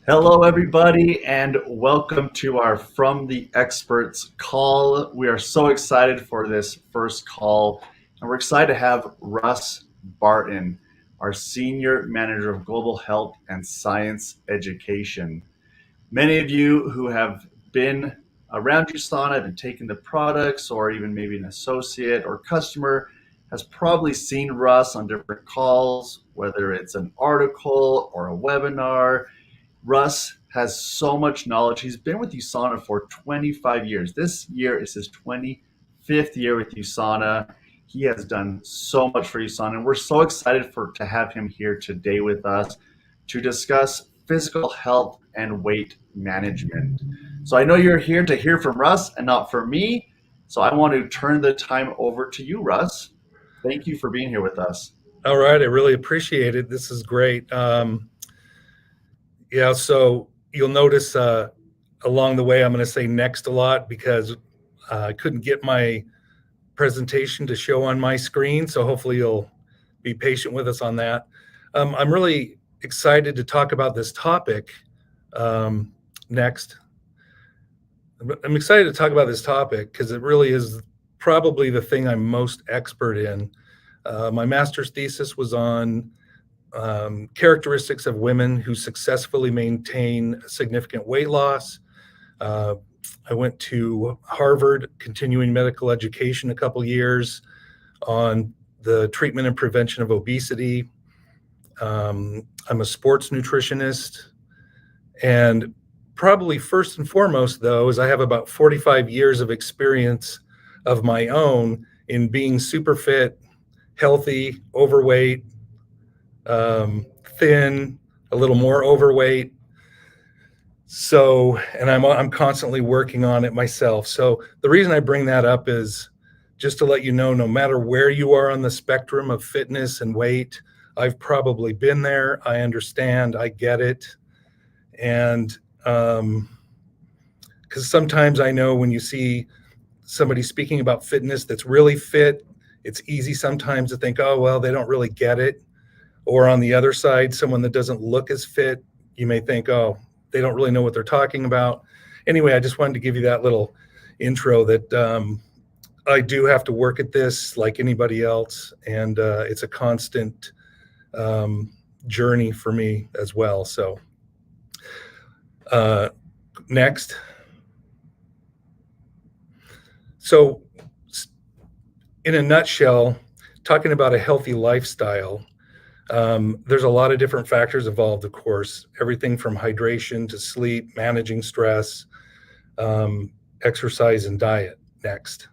Hello, everybody, and welcome to our From the Experts call. We are so excited for this first call, and we're excited to have Russ Barton, our Senior Manager of Global Health and Science Education. Many of you who have been around USANA, have been taking the products, or even maybe an associate or customer, has probably seen Russ on different calls, whether it's an article or a webinar. Russ has so much knowledge. He's been with USANA for 25 years. This year is his 25th year with USANA. He has done so much for USANA, and we're so excited to have him here today with us to discuss physical health and weight management. So I know you're here to hear from Russ and not from me. So I want to turn the time over to you, Russ. Thank you for being here with us. All right, I really appreciate it. This is great. Yeah, so you'll notice along the way, I'm going to say next a lot because I couldn't get my presentation to show on my screen. So hopefully you'll be patient with us on that. I'm really excited to talk about this topic next. I'm excited to talk about this topic because it really is probably the thing I'm most expert in. My master's thesis was on characteristics of women who successfully maintain significant weight loss. I went to Harvard, continuing medical education, a couple years on the treatment and prevention of obesity. I'm a sports nutritionist. And probably first and foremost, though, is I have about 45 years of experience of my own in being super fit, healthy, overweight, thin, a little more overweight. So, and I'm constantly working on it myself. So the reason I bring that up is just to let you know, no matter where you are on the spectrum of fitness and weight, I've probably been there. I understand, I get it. And because sometimes I know when you see somebody speaking about fitness that's really fit, it's easy sometimes to think, oh, well, they don't really get it. Or on the other side, someone that doesn't look as fit, you may think, oh, they don't really know what they're talking about. Anyway, I just wanted to give you that little intro that I do have to work at this like anybody else. And it's a constant journey for me as well. So next. So in a nutshell, talking about a healthy lifestyle, there's a lot of different factors involved, of course, everything from hydration to sleep, managing stress, exercise, and diet. Next.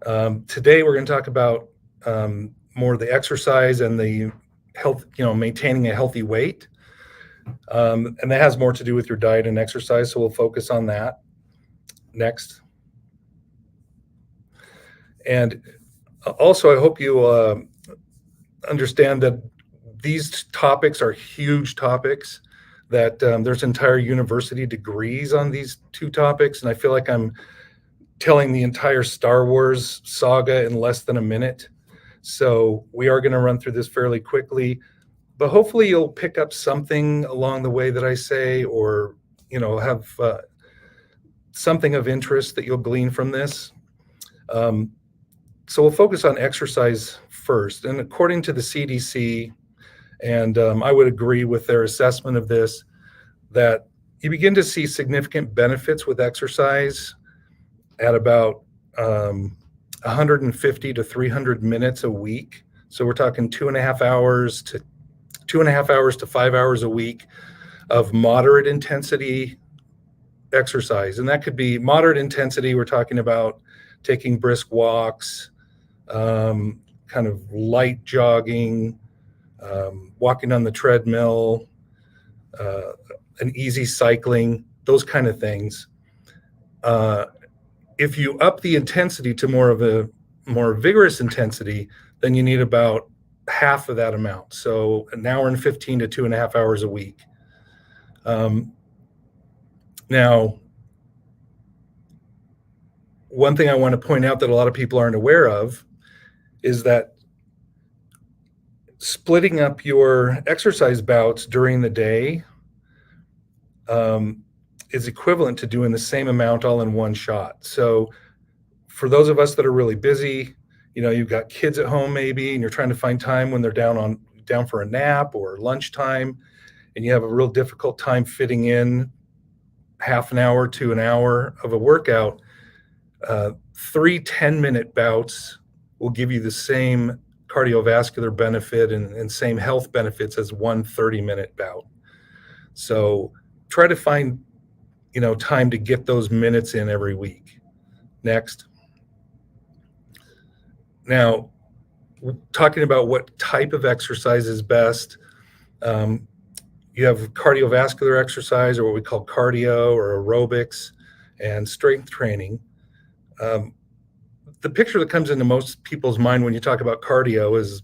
Today, we're going to talk about more of the exercise and the health, maintaining a healthy weight. And that has more to do with your diet and exercise, so we'll focus on that. Next. And also, I hope you understand that these topics are huge topics, that there's entire university degrees on these two topics. And I feel like I'm telling the entire Star Wars saga in less than a minute. So we are going to run through this fairly quickly, but hopefully you'll pick up something along the way that I say, or, have something of interest that you'll glean from this. So we'll focus on exercise first. And according to the CDC, and I would agree with their assessment of this, that you begin to see significant benefits with exercise at about 150 to 300 minutes a week. So we're talking 2.5 hours to 5 hours a week of moderate intensity exercise. And that could be moderate intensity. We're talking about taking brisk walks, kind of light jogging, walking on the treadmill, an easy cycling, those kind of things. If you up the intensity to more vigorous intensity, then you need about half of that amount. So an hour and 15 to 2.5 hours a week. Now, one thing I want to point out that a lot of people aren't aware of is that splitting up your exercise bouts during the day is equivalent to doing the same amount all in one shot. So for those of us that are really busy, you've got kids at home maybe, and you're trying to find time when they're down for a nap or lunchtime, and you have a real difficult time fitting in half an hour to an hour of a workout, 3 10-minute bouts will give you the same cardiovascular benefit and same health benefits as one 30-minute bout. So try to find, time to get those minutes in every week. Next. Now, talking about what type of exercise is best, you have cardiovascular exercise, or what we call cardio or aerobics, and strength training. The picture that comes into most people's mind when you talk about cardio is,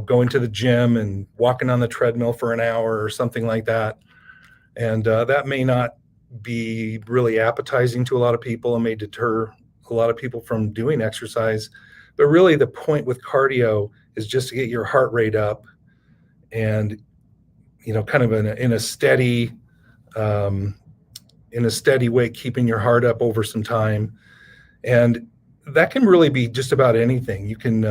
going to the gym and walking on the treadmill for an hour or something like that. And that may not be really appetizing to a lot of people and may deter a lot of people from doing exercise. But really the point with cardio is just to get your heart rate up and, kind of in a steady way, keeping your heart up over some time. And that can really be just about anything. You can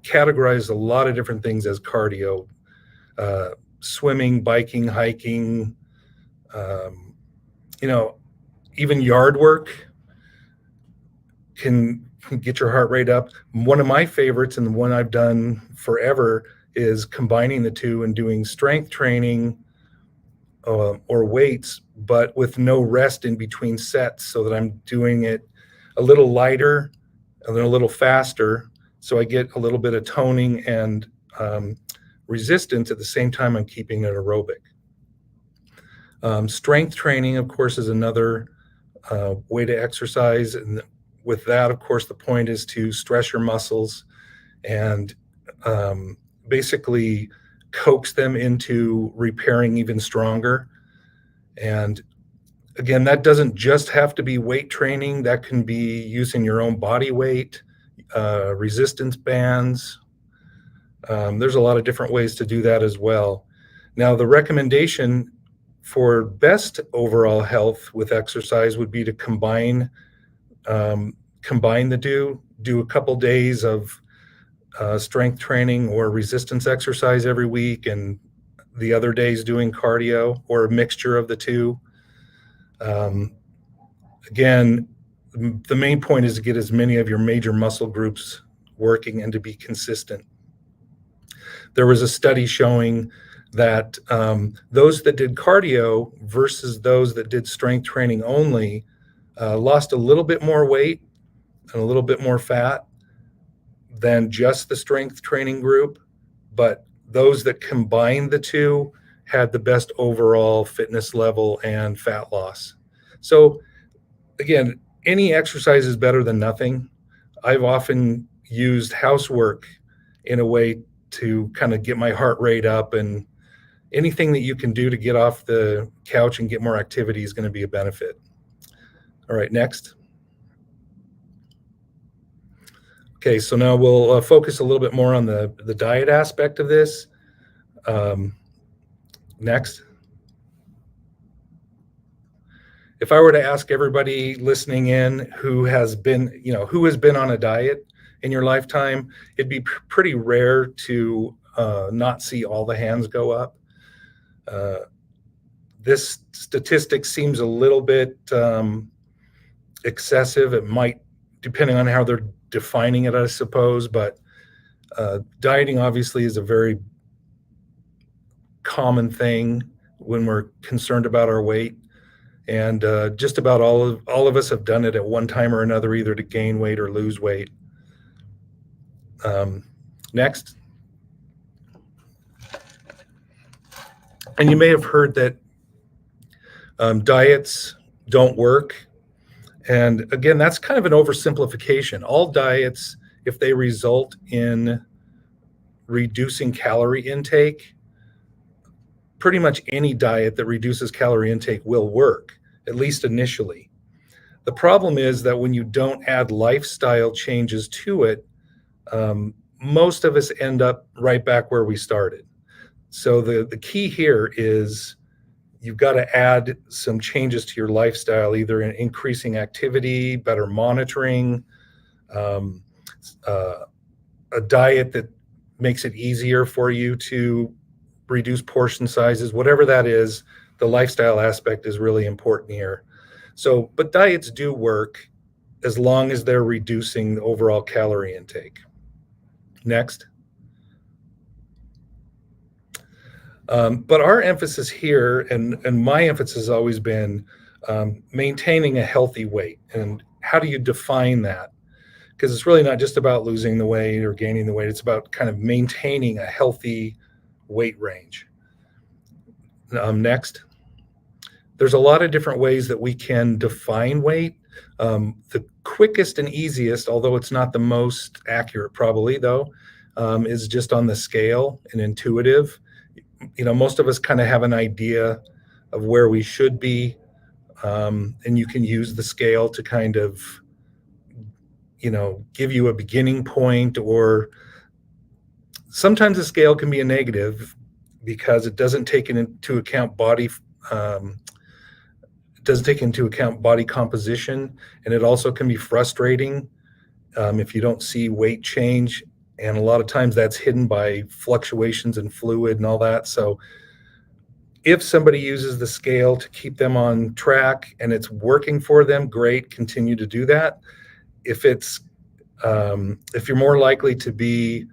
categorize a lot of different things as cardio, swimming, biking, hiking, even yard work can get your heart rate up. One of my favorites, and the one I've done forever, is combining the two and doing strength training or weights, but with no rest in between sets, so that I'm doing it a little lighter and then a little faster, so I get a little bit of toning and resistance at the same time I'm keeping it aerobic. Strength training, of course, is another way to exercise, and with that, of course, the point is to stress your muscles and basically coax them into repairing even stronger. And again, that doesn't just have to be weight training. That can be using your own body weight, resistance bands. There's a lot of different ways to do that as well. Now, the recommendation for best overall health with exercise would be to combine the do a couple days of strength training or resistance exercise every week, and the other days doing cardio, or a mixture of the two. Again, the main point is to get as many of your major muscle groups working and to be consistent. There was a study showing that those that did cardio versus those that did strength training only lost a little bit more weight and a little bit more fat than just the strength training group, but those that combined the two had the best overall fitness level and fat loss. So again, any exercise is better than nothing. I've often used housework in a way to kind of get my heart rate up, and anything that you can do to get off the couch and get more activity is going to be a benefit. All right, next. Okay, so now we'll focus a little bit more on the diet aspect of this. Next. If I were to ask everybody listening in who has been on a diet in your lifetime, it'd be pretty rare to not see all the hands go up. This statistic seems a little bit excessive. It might, depending on how they're defining it, I suppose, but dieting obviously is a very common thing when we're concerned about our weight. And just about all of us have done it at one time or another, either to gain weight or lose weight. Next. And you may have heard that diets don't work. And again, that's kind of an oversimplification. All diets, if they result in reducing calorie intake, pretty much any diet that reduces calorie intake will work, at least initially. The problem is that when you don't add lifestyle changes to it, most of us end up right back where we started. So the key here is you've got to add some changes to your lifestyle, either in increasing activity, better monitoring, um, a diet that makes it easier for you to reduce portion sizes, whatever that is. The lifestyle aspect is really important here. So, but diets do work as long as they're reducing the overall calorie intake. Next. But our emphasis here, and my emphasis has always been maintaining a healthy weight. And how do you define that? Because it's really not just about losing the weight or gaining the weight. It's about kind of maintaining a healthy weight range. Next. There's a lot of different ways that we can define weight. The quickest and easiest, although it's not the most accurate probably though, is just on the scale and intuitive. You know, most of us kind of have an idea of where we should be, and you can use the scale to kind of, you know, give you a beginning point, or sometimes the scale can be a negative because it doesn't take into account body composition, and it also can be frustrating if you don't see weight change, and a lot of times that's hidden by fluctuations in fluid and all that. So if somebody uses the scale to keep them on track and it's working for them, great, continue to do that. If you're more likely to be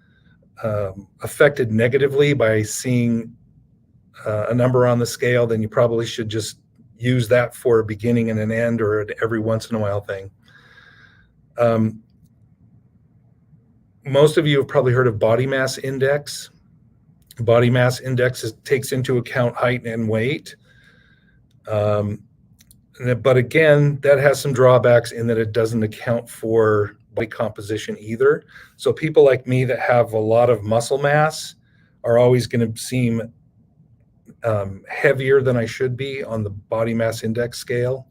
affected negatively by seeing a number on the scale, then you probably should just use that for a beginning and an end, or an every once in a while thing. Most of you have probably heard of body mass index. Body mass index takes into account height and weight. But again, that has some drawbacks in that it doesn't account for body composition either. So people like me that have a lot of muscle mass are always going to seem heavier than I should be on the body mass index scale.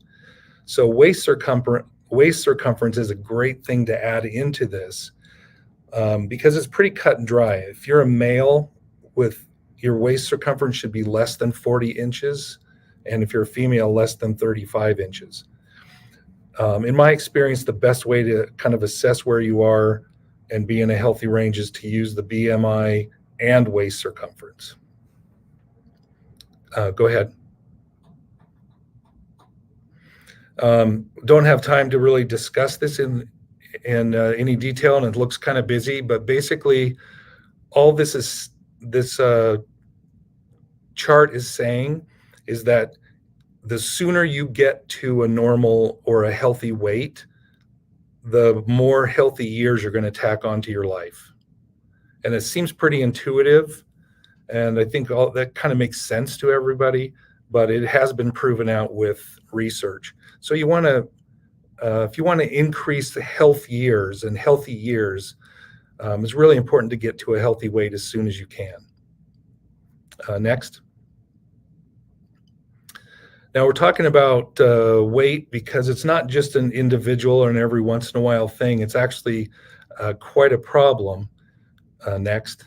So waist circumference is a great thing to add into this, because it's pretty cut and dry. If you're a male, with your waist circumference should be less than 40 inches, and if you're a female, less than 35 inches. In my experience, the best way to kind of assess where you are and be in a healthy range is to use the BMI and waist circumference. Go ahead. Don't have time to really discuss this in any detail, and it looks kind of busy, but basically all this chart is saying is that the sooner you get to a normal or a healthy weight, the more healthy years you're going to tack onto your life. And it seems pretty intuitive, and I think all that kind of makes sense to everybody, but it has been proven out with research. So you want to, if you want to increase the healthy years, it's really important to get to a healthy weight as soon as you can. Next. Now we're talking about weight because it's not just an individual or an every once in a while thing. It's actually quite a problem. Next.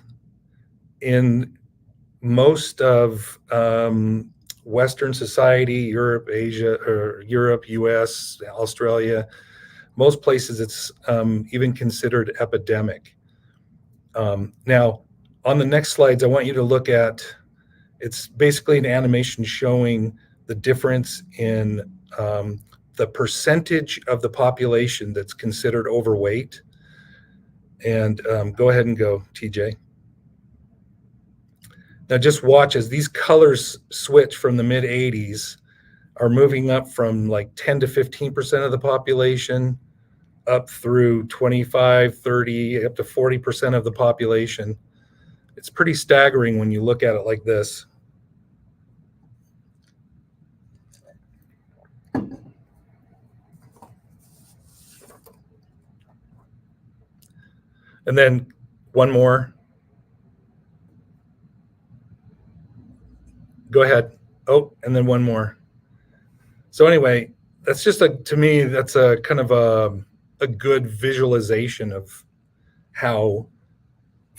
In most of Western society, Europe, Asia, or Europe, US, Australia, most places it's even considered epidemic. Now, on the next slides, I want you to look at, it's basically an animation showing the difference in the percentage of the population that's considered overweight. And go ahead and go, TJ. Now just watch as these colors switch from the mid 80s, are moving up from like 10 to 15% of the population up through 25, 30, up to 40% of the population. It's pretty staggering when you look at it like this. And then one more. Go ahead. Oh, and then one more. So anyway, that's just to me, that's a kind of a good visualization of how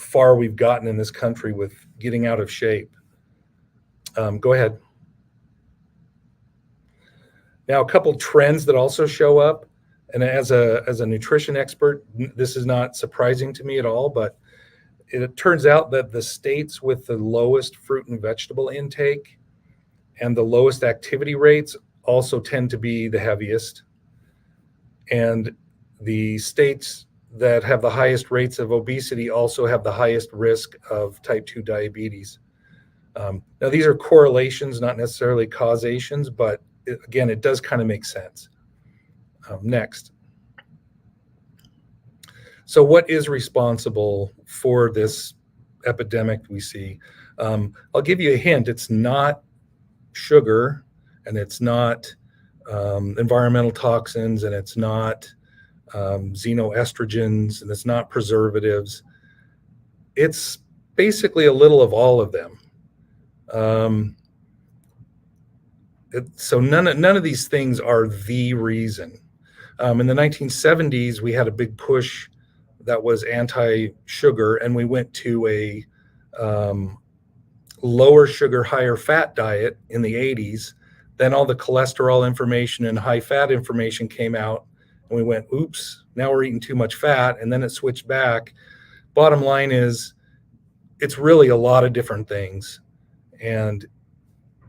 far we've gotten in this country with getting out of shape. Go ahead. Now, a couple trends that also show up, and as a nutrition expert, this is not surprising to me at all, but it turns out that the states with the lowest fruit and vegetable intake and the lowest activity rates also tend to be the heaviest. And the states that have the highest rates of obesity also have the highest risk of type 2 diabetes. Now, these are correlations, not necessarily causations, but again, it does kind of make sense. Next. So what is responsible for this epidemic we see? I'll give you a hint. It's not sugar, and it's not environmental toxins, and it's not xenoestrogens, and it's not preservatives. It's basically a little of all of them. So none of these things are the reason. In the 1970s, we had a big push that was anti-sugar, and we went to a lower sugar, higher fat diet in the 80s. Then all the cholesterol information and high fat information came out, and we went, oops, now we're eating too much fat, and then it switched back. Bottom line is, it's really a lot of different things. And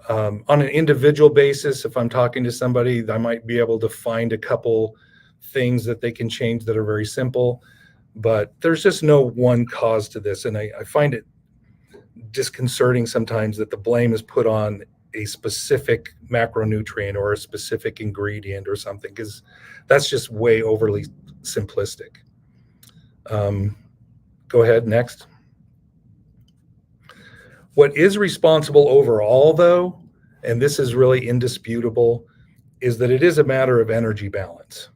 on an individual basis, if I'm talking to somebody, I might be able to find a couple things that they can change that are very simple, but there's just no one cause to this. And I find it disconcerting sometimes that the blame is put on a specific macronutrient or a specific ingredient or something, because that's just way overly simplistic. Go ahead, next. What is responsible overall, though, and this is really indisputable, is that it is a matter of energy balance.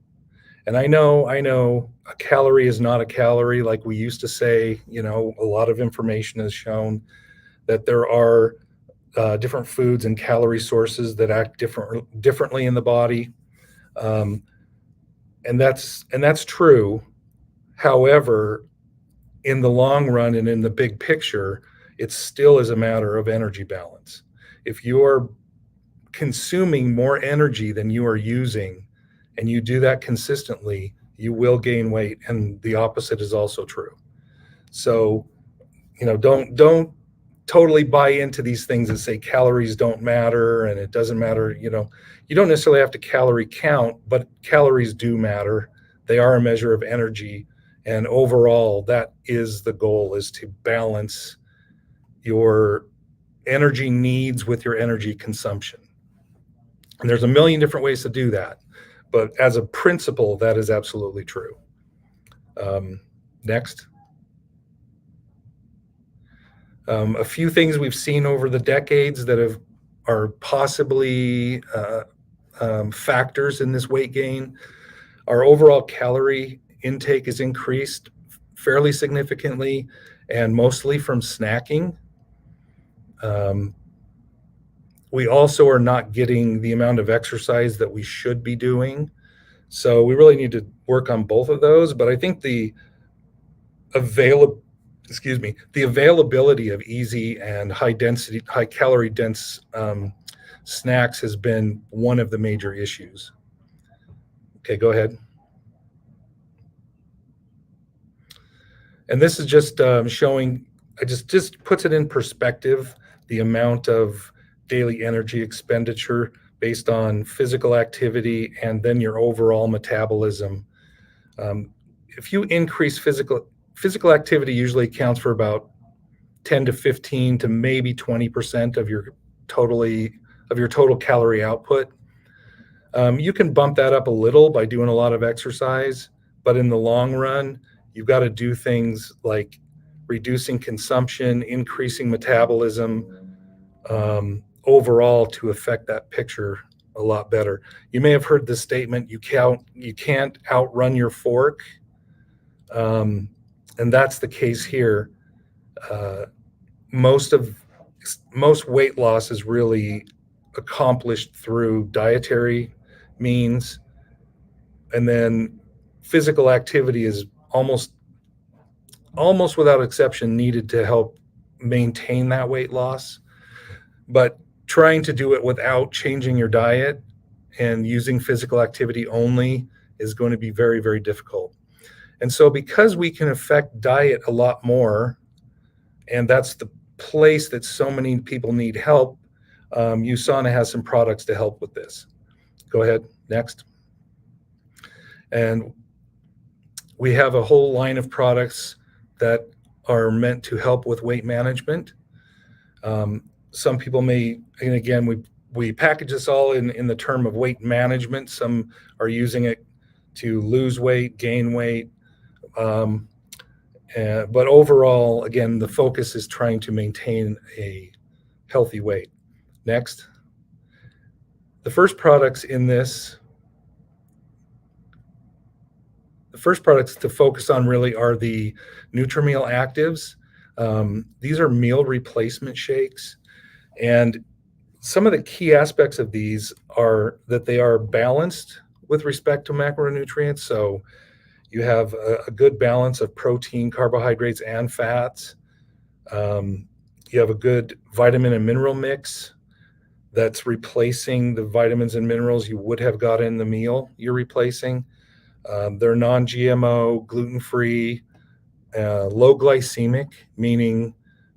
And I know a calorie is not a calorie, like we used to say. You know, a lot of information has shown that there are different foods and calorie sources that act differently in the body, and that's true. However, in the long run and in the big picture, it still is a matter of energy balance. If you are consuming more energy than you are using, and you do that consistently, you will gain weight, and the opposite is also true. So, you know, don't totally buy into these things that say calories don't matter and it doesn't matter. You know, you don't necessarily have to calorie count, but calories do matter. They are a measure of energy, and overall, that is the goal, is to balance your energy needs with your energy consumption. And there's a million different ways to do that, but as a principle, that is absolutely true. Next. A few things we've seen over the decades that are possibly factors in this weight gain. Our overall calorie intake is increased fairly significantly, and mostly from snacking. We also are not getting the amount of exercise that we should be doing. So we really need to work on both of those. But I think the availability of easy and high calorie dense snacks has been one of the major issues. Okay, go ahead. And this is just showing, it just puts it in perspective, the amount of daily energy expenditure based on physical activity and then your overall metabolism. If you increase physical activity, usually accounts for about 10 to 15 to maybe 20% of your total calorie output. You can bump that up a little by doing a lot of exercise, but in the long run, you've got to do things like reducing consumption, increasing metabolism, overall to affect that picture a lot better. You may have heard this statement, you can't outrun your fork. And that's the case here. Most weight loss is really accomplished through dietary means, and then physical activity is almost almost without exception needed to help maintain that weight loss. But trying to do it without changing your diet and using physical activity only is going to be very, very difficult. And so because we can affect diet a lot more, and that's the place that so many people need help, USANA has some products to help with this. Go ahead, next. And we have a whole line of products that are meant to help with weight management. Some people may, and again, we package this all in the term of weight management. Some are using it to lose weight, gain weight. But overall, again, the focus is trying to maintain a healthy weight. Next. The first products to focus on really are the NUTRIMEAL Actives. These are meal replacement shakes. And some of the key aspects of these are that they are balanced with respect to macronutrients. So you have a good balance of protein, carbohydrates, and fats. You have a good vitamin and mineral mix that's replacing the vitamins and minerals you would have got in the meal you're replacing. They're non-GMO, gluten-free, low glycemic, meaning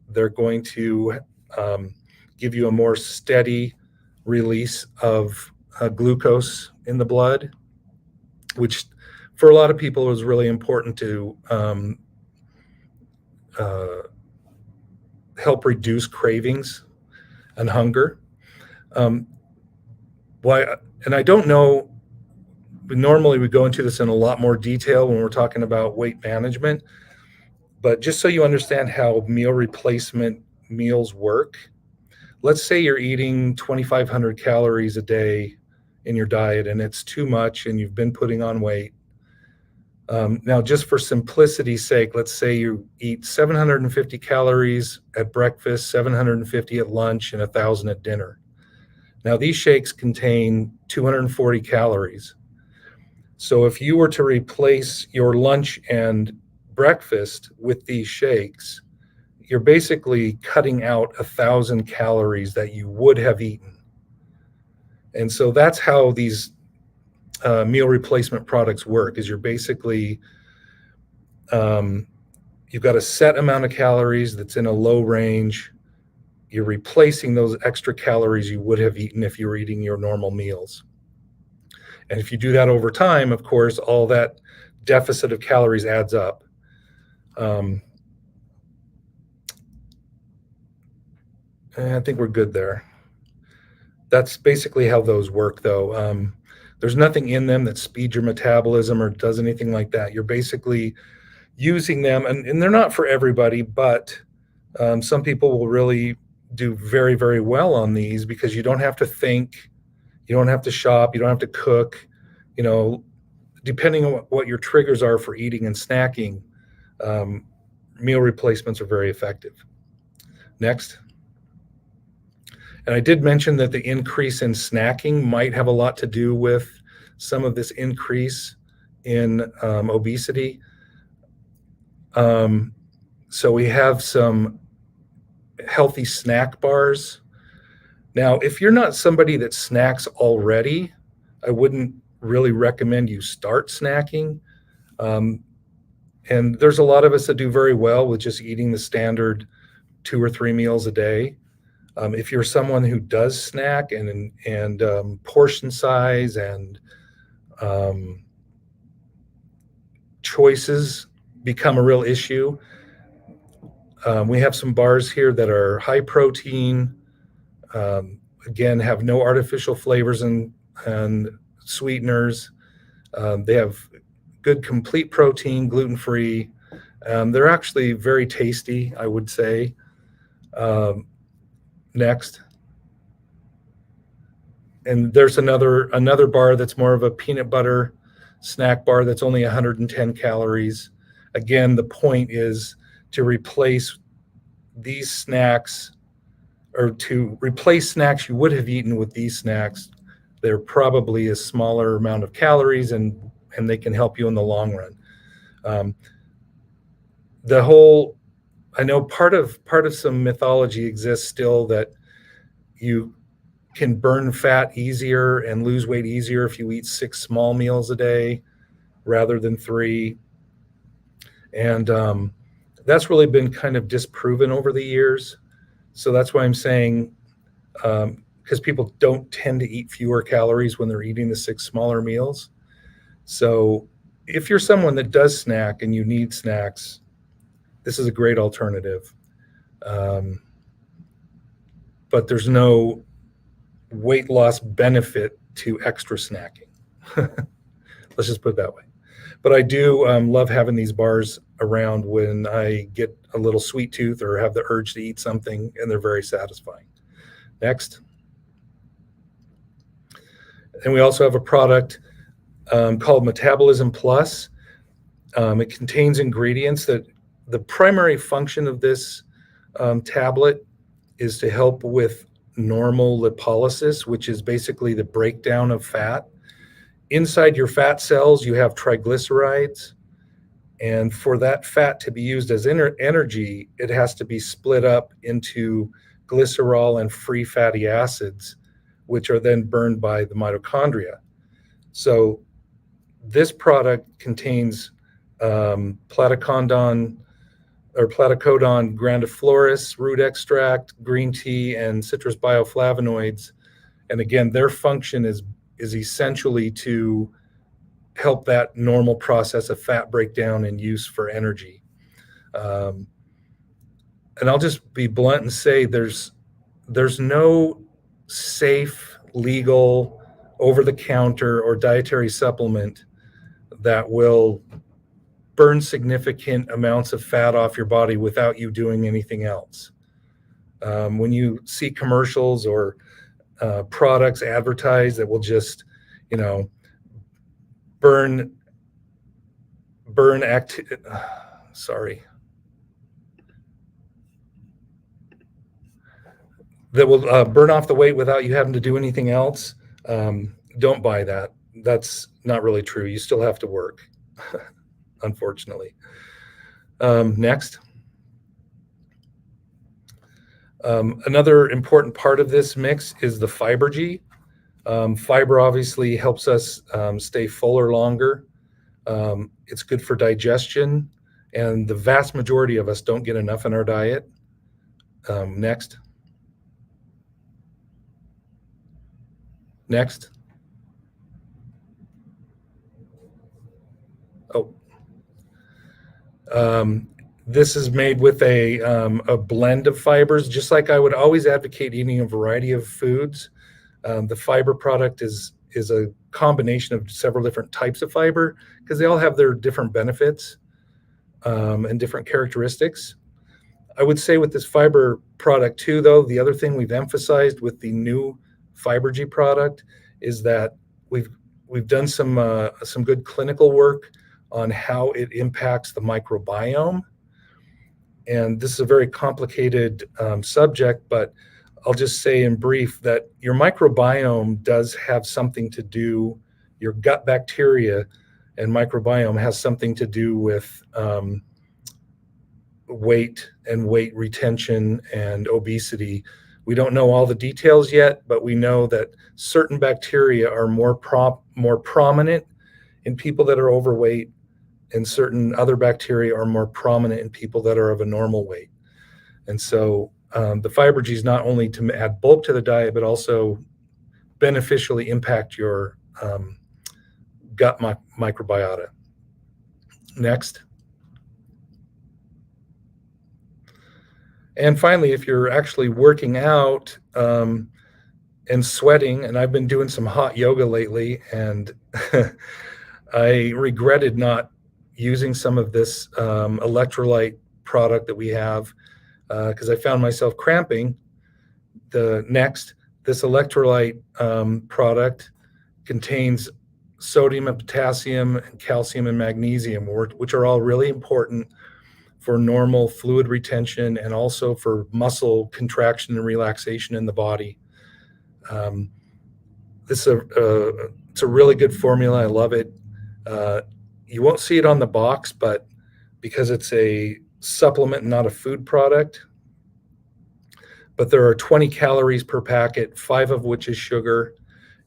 they're going to give you a more steady release of glucose in the blood, which for a lot of people is really important to help reduce cravings and hunger. And I don't know, normally we go into this in a lot more detail when we're talking about weight management, but just so you understand how meal replacement meals work, let's say you're eating 2,500 calories a day in your diet and it's too much and you've been putting on weight. Now, just for simplicity's sake, let's say you eat 750 calories at breakfast, 750 at lunch, and 1,000 at dinner. Now, these shakes contain 240 calories. So if you were to replace your lunch and breakfast with these shakes, you're basically cutting out 1,000 calories that you would have eaten. And so that's how these meal replacement products work, is you're basically, you've got a set amount of calories that's in a low range. You're replacing those extra calories you would have eaten if you were eating your normal meals. And if you do that over time, of course, all that deficit of calories adds up. And I think we're good there. That's basically how those work, though. There's nothing in them that speeds your metabolism or does anything like that. You're basically using them, and they're not for everybody, but some people will really do very, very well on these because you don't have to think, you don't have to shop, you don't have to cook. You know, depending on what your triggers are for eating and snacking, meal replacements are very effective. Next. And I did mention that the increase in snacking might have a lot to do with some of this increase in obesity. So we have some healthy snack bars. Now, if you're not somebody that snacks already, I wouldn't really recommend you start snacking. And there's a lot of us that do very well with just eating the standard 2 or 3 meals a day. If you're someone who does snack and portion size and choices become a real issue, we have some bars here that are high protein, again, have no artificial flavors and sweeteners. They have good complete protein, gluten-free. They're actually very tasty, I would say. Next. And there's another bar that's more of a peanut butter snack bar that's only 110 calories. Again, the point is to replace these snacks, or to replace snacks you would have eaten with these snacks. They're probably a smaller amount of calories and they can help you in the long run. I know part of some mythology exists still that you can burn fat easier and lose weight easier if you eat 6 small meals a day rather than 3. And that's really been kind of disproven over the years. So that's why I'm saying, because people don't tend to eat fewer calories when they're eating the 6 smaller meals. So if you're someone that does snack and you need snacks, this is a great alternative. But there's no weight loss benefit to extra snacking. Let's just put it that way. But I do love having these bars around when I get a little sweet tooth or have the urge to eat something, and they're very satisfying. Next. And we also have a product called Metabolism Plus. It contains ingredients that the primary function of this tablet is to help with normal lipolysis, which is basically the breakdown of fat. Inside your fat cells, you have triglycerides. And for that fat to be used as energy, it has to be split up into glycerol and free fatty acids, which are then burned by the mitochondria. So this product contains platacodon grandiflorus, root extract, green tea, and citrus bioflavonoids. And again, their function is essentially to help that normal process of fat breakdown and use for energy. And I'll just be blunt and say there's no safe, legal, over-the-counter or dietary supplement that will burn significant amounts of fat off your body without you doing anything else. When you see commercials or products advertised that will just, burn off the weight without you having to do anything else, don't buy that. That's not really true. You still have to work, unfortunately. Next. Another important part of this mix is the Fibergy. Fiber obviously helps us stay fuller longer. It's good for digestion, and the vast majority of us don't get enough in our diet. Next. Next. Oh. This is made with a blend of fibers. Just like I would always advocate eating a variety of foods, the fiber product is a combination of several different types of fiber because they all have their different benefits and different characteristics. I would say with this fiber product too, though, the other thing we've emphasized with the new Fibergy product is that we've done some good clinical work on how it impacts the microbiome. And this is a very complicated subject, but I'll just say in brief that your microbiome does have something to do, your gut bacteria and microbiome has something to do with weight and weight retention and obesity. We don't know all the details yet, but we know that certain bacteria are more prominent in people that are overweight, and certain other bacteria are more prominent in people that are of a normal weight. And so the Fibergy is not only to add bulk to the diet, but also beneficially impact your gut microbiota. Next. And finally, if you're actually working out and sweating, and I've been doing some hot yoga lately, and I regretted not using some of this electrolyte product that we have because I found myself cramping. This electrolyte product contains sodium and potassium and calcium and magnesium, which are all really important for normal fluid retention and also for muscle contraction and relaxation in the body. It's a really good formula. I love it. You won't see it on the box, but because it's a supplement, not a food product. But there are 20 calories per packet, 5 of which is sugar.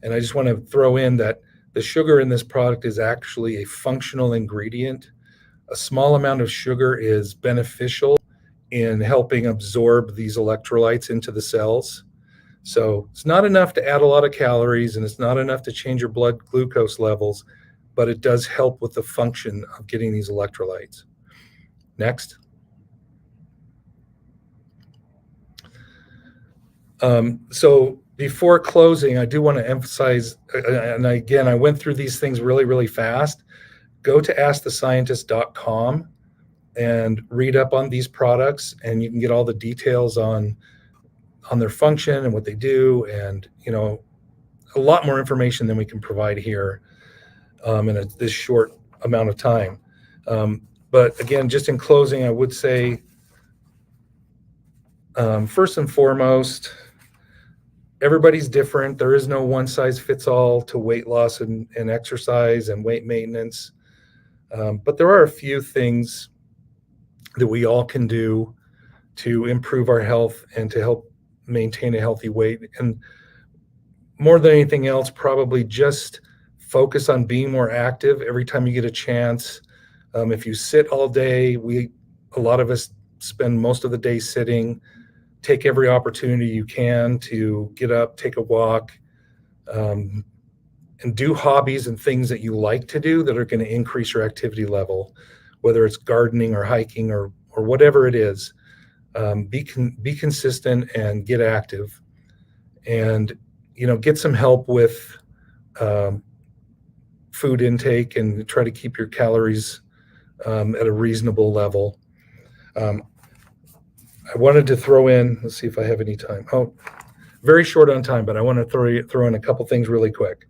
And I just want to throw in that the sugar in this product is actually a functional ingredient. A small amount of sugar is beneficial in helping absorb these electrolytes into the cells. So it's not enough to add a lot of calories, and it's not enough to change your blood glucose levels, but it does help with the function of getting these electrolytes. Next. So before closing, I do want to emphasize, and again, I went through these things really, really fast. Go to askthescientist.com and read up on these products, and you can get all the details on their function and what they do, and a lot more information than we can provide here in this short amount of time. But again, just in closing, I would say, first and foremost, everybody's different. There is no one size fits all to weight loss and exercise and weight maintenance. But there are a few things that we all can do to improve our health and to help maintain a healthy weight. And more than anything else, probably just focus on being more active every time you get a chance. If you sit all day, a lot of us spend most of the day sitting. Take every opportunity you can to get up, take a walk, and do hobbies and things that you like to do that are going to increase your activity level, whether it's gardening or hiking or whatever it is. Be consistent and get active, and get some help with food intake and try to keep your calories at a reasonable level. I wanted to throw in, let's see if I have any time. Oh, very short on time, but I want to throw in a couple things really quick.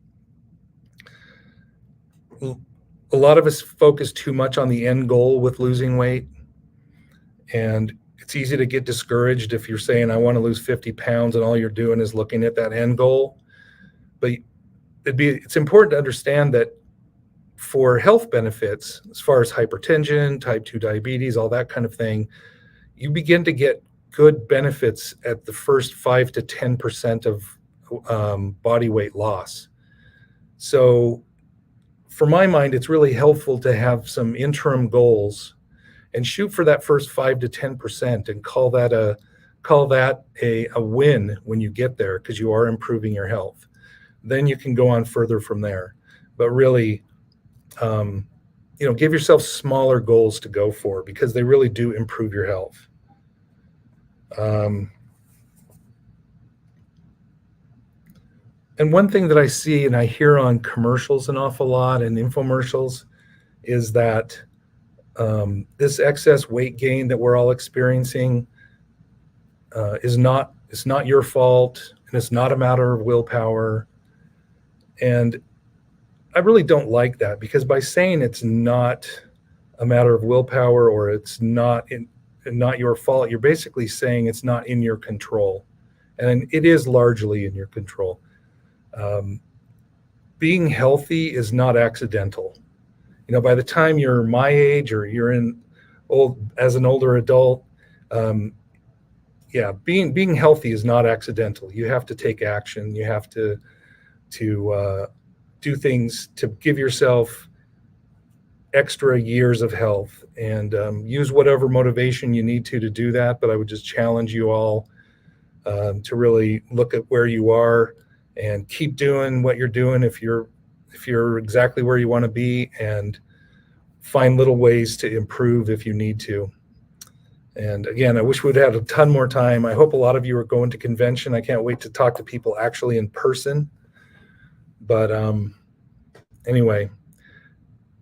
A lot of us focus too much on the end goal with losing weight, and it's easy to get discouraged if you're saying, I want to lose 50 pounds, and all you're doing is looking at that end goal. But it's important to understand that for health benefits, as far as hypertension, type 2 diabetes, all that kind of thing, you begin to get good benefits at the first 5 to 10% of body weight loss. So for my mind, it's really helpful to have some interim goals and shoot for that first 5 to 10% and call that a win when you get there, because you are improving your health. Then you can go on further from there. But really, give yourself smaller goals to go for, because they really do improve your health. And one thing that I see and I hear on commercials an awful lot and infomercials is that this excess weight gain that we're all experiencing it's not your fault, and it's not a matter of willpower. And I really don't like that, because by saying it's not a matter of willpower or it's not your fault, you're basically saying it's not in your control. And it is largely in your control. Being healthy is not accidental. By the time you're my age or you're as an older adult, being healthy is not accidental. You have to take action. You have to do things to give yourself extra years of health, and use whatever motivation you need to do that. But I would just challenge you all to really look at where you are and keep doing what you're doing if you're exactly where you want to be, and find little ways to improve if you need to. And again, I wish we'd had a ton more time. I hope a lot of you are going to convention. I can't wait to talk to people actually in person. But anyway,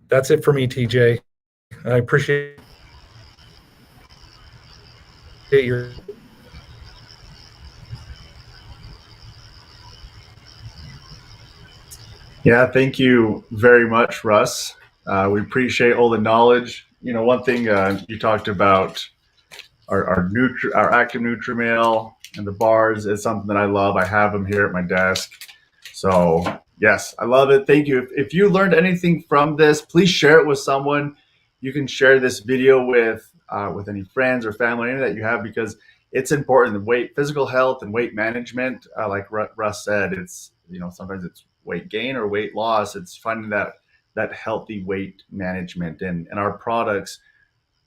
that's it for me, TJ. I appreciate your... Yeah, thank you very much, Russ. We appreciate all the knowledge. One thing you talked about our active NutriMeal and the bars is something that I love. I have them here at my desk. So yes, I love it. Thank you. If you learned anything from this, please share it with someone. You can share this video with with any friends or family, any that you have, because it's important. Physical health and weight management, like Russ said, it's, sometimes it's weight gain or weight loss. It's finding that healthy weight management, and our products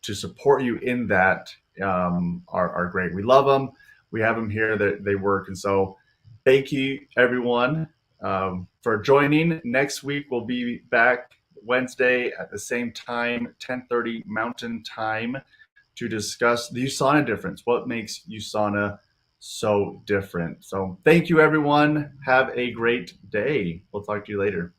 to support you in that are great. We love them. We have them here. That they work. And so thank you, everyone, for joining. Next week, we'll be back Wednesday at the same time, 10:30 Mountain Time, to discuss the USANA difference. What makes USANA so different? So thank you, everyone. Have a great day. We'll talk to you later.